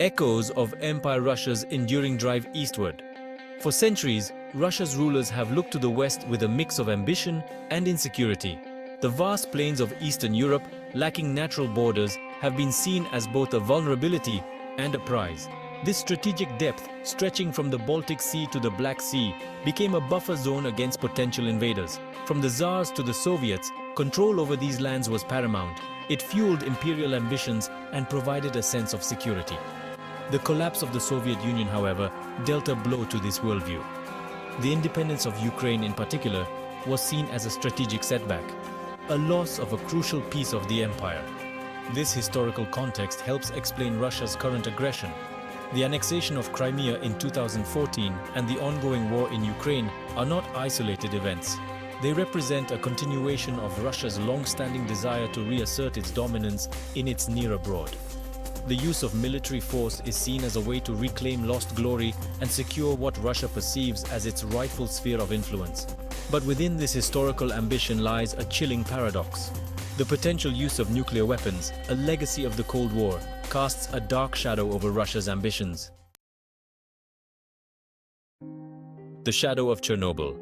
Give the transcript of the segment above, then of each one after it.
echoes of Empire Russia's enduring drive eastward. For centuries, Russia's rulers have looked to the west with a mix of ambition and insecurity. The vast plains of Eastern Europe, lacking natural borders, have been seen as both a vulnerability and a prize. This strategic depth, stretching from the Baltic Sea to the Black Sea, became a buffer zone against potential invaders. From the Tsars to the Soviets, control over these lands was paramount. It fueled imperial ambitions and provided a sense of security. The collapse of the Soviet Union, however, dealt a blow to this worldview. The independence of Ukraine in particular was seen as a strategic setback, a loss of a crucial piece of the empire. This historical context helps explain Russia's current aggression. The annexation of Crimea in 2014 and the ongoing war in Ukraine are not isolated events. They represent a continuation of Russia's long-standing desire to reassert its dominance in its near abroad. The use of military force is seen as a way to reclaim lost glory and secure what Russia perceives as its rightful sphere of influence. But within this historical ambition lies a chilling paradox. The potential use of nuclear weapons, a legacy of the Cold War, casts a dark shadow over Russia's ambitions. The shadow of Chernobyl.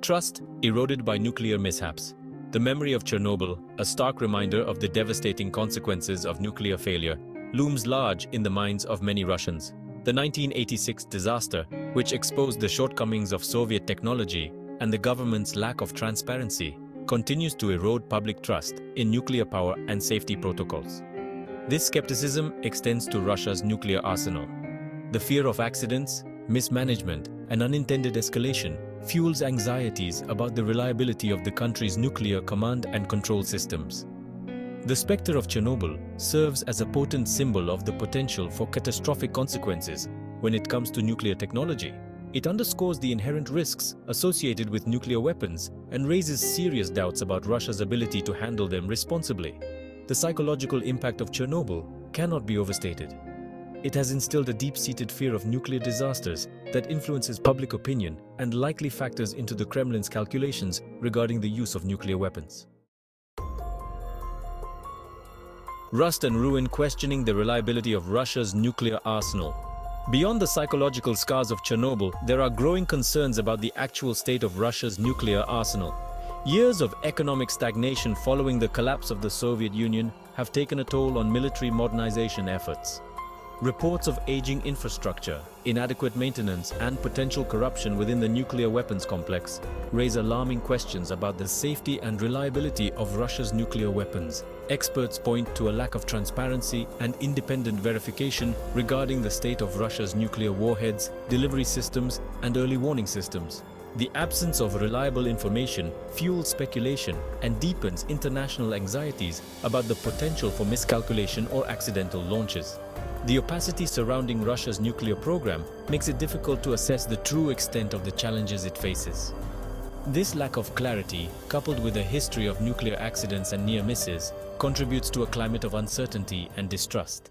Trust eroded by nuclear mishaps. The memory of Chernobyl, a stark reminder of the devastating consequences of nuclear failure, looms large in the minds of many Russians. The 1986 disaster, which exposed the shortcomings of Soviet technology and the government's lack of transparency, continues to erode public trust in nuclear power and safety protocols. This skepticism extends to Russia's nuclear arsenal. The fear of accidents, mismanagement, and unintended escalation fuels anxieties about the reliability of the country's nuclear command and control systems. The specter of Chernobyl serves as a potent symbol of the potential for catastrophic consequences when it comes to nuclear technology. It underscores the inherent risks associated with nuclear weapons and raises serious doubts about Russia's ability to handle them responsibly. The psychological impact of Chernobyl cannot be overstated. It has instilled a deep-seated fear of nuclear disasters that influences public opinion and likely factors into the Kremlin's calculations regarding the use of nuclear weapons. Rust and ruin questioning the reliability of Russia's nuclear arsenal. Beyond the psychological scars of Chernobyl, there are growing concerns about the actual state of Russia's nuclear arsenal. Years of economic stagnation following the collapse of the Soviet Union have taken a toll on military modernization efforts. Reports of aging infrastructure, inadequate maintenance, and potential corruption within the nuclear weapons complex raise alarming questions about the safety and reliability of Russia's nuclear weapons. Experts point to a lack of transparency and independent verification regarding the state of Russia's nuclear warheads, delivery systems, and early warning systems. The absence of reliable information fuels speculation and deepens international anxieties about the potential for miscalculation or accidental launches. The opacity surrounding Russia's nuclear program makes it difficult to assess the true extent of the challenges it faces. This lack of clarity, coupled with a history of nuclear accidents and near misses, contributes to a climate of uncertainty and distrust.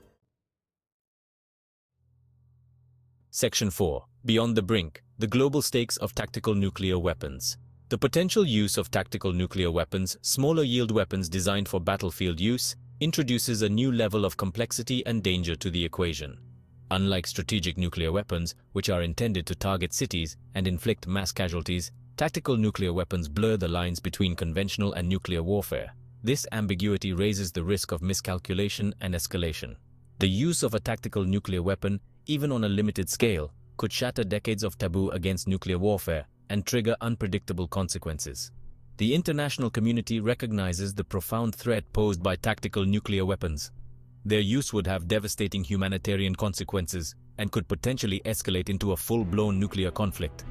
Section 4. Beyond the brink, the global stakes of tactical nuclear weapons. The potential use of tactical nuclear weapons, smaller yield weapons designed for battlefield use, introduces a new level of complexity and danger to the equation. Unlike strategic nuclear weapons, which are intended to target cities and inflict mass casualties, tactical nuclear weapons blur the lines between conventional and nuclear warfare. This ambiguity raises the risk of miscalculation and escalation. The use of a tactical nuclear weapon, even on a limited scale, could shatter decades of taboo against nuclear warfare and trigger unpredictable consequences. The international community recognizes the profound threat posed by tactical nuclear weapons. Their use would have devastating humanitarian consequences and could potentially escalate into a full-blown nuclear conflict.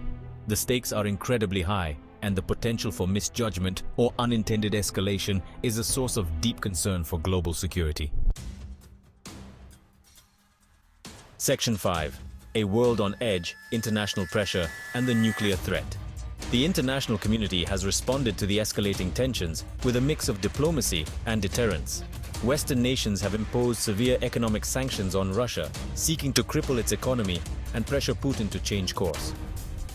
The stakes are incredibly high, and the potential for misjudgment or unintended escalation is a source of deep concern for global security. Section 5. A world on edge, international pressure, and the nuclear threat. The international community has responded to the escalating tensions with a mix of diplomacy and deterrence. Western nations have imposed severe economic sanctions on Russia, seeking to cripple its economy and pressure Putin to change course.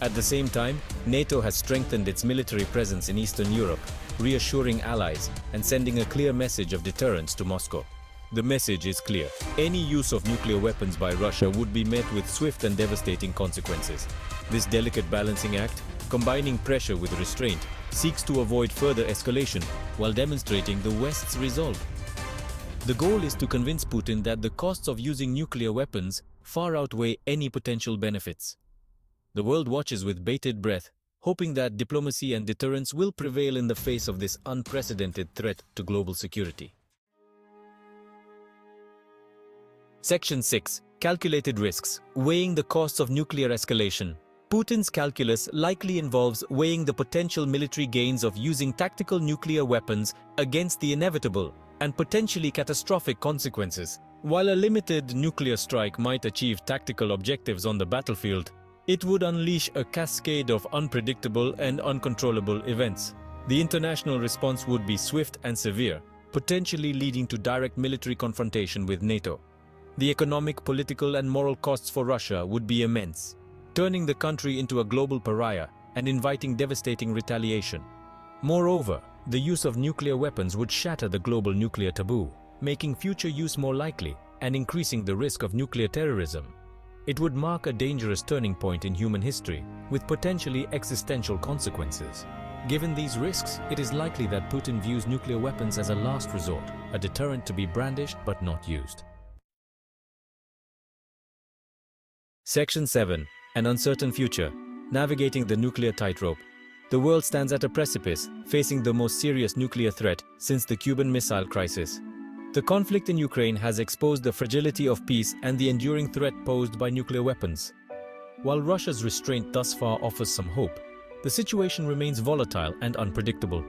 At the same time, NATO has strengthened its military presence in Eastern Europe, reassuring allies and sending a clear message of deterrence to Moscow. The message is clear. Any use of nuclear weapons by Russia would be met with swift and devastating consequences. This delicate balancing act, combining pressure with restraint, seeks to avoid further escalation while demonstrating the West's resolve. The goal is to convince Putin that the costs of using nuclear weapons far outweigh any potential benefits. The world watches with bated breath, hoping that diplomacy and deterrence will prevail in the face of this unprecedented threat to global security. Section 6. Calculated risks. Weighing the costs of nuclear escalation. Putin's calculus likely involves weighing the potential military gains of using tactical nuclear weapons against the inevitable and potentially catastrophic consequences. While a limited nuclear strike might achieve tactical objectives on the battlefield, it would unleash a cascade of unpredictable and uncontrollable events. The international response would be swift and severe, potentially leading to direct military confrontation with NATO. The economic, political, and moral costs for Russia would be immense, turning the country into a global pariah and inviting devastating retaliation. Moreover, the use of nuclear weapons would shatter the global nuclear taboo, making future use more likely and increasing the risk of nuclear terrorism. It would mark a dangerous turning point in human history, with potentially existential consequences. Given these risks, it is likely that Putin views nuclear weapons as a last resort, a deterrent to be brandished but not used. Section 7. An uncertain future. Navigating the nuclear tightrope. The world stands at a precipice, facing the most serious nuclear threat since the Cuban Missile Crisis. The conflict in Ukraine has exposed the fragility of peace and the enduring threat posed by nuclear weapons. While Russia's restraint thus far offers some hope, the situation remains volatile and unpredictable.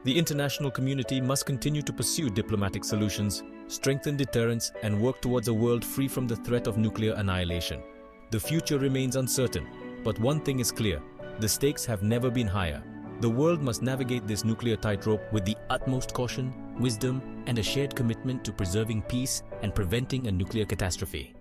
The international community must continue to pursue diplomatic solutions, strengthen deterrence, and work towards a world free from the threat of nuclear annihilation. The future remains uncertain, but one thing is clear: the stakes have never been higher. The world must navigate this nuclear tightrope with the utmost caution, wisdom, and a shared commitment to preserving peace and preventing a nuclear catastrophe.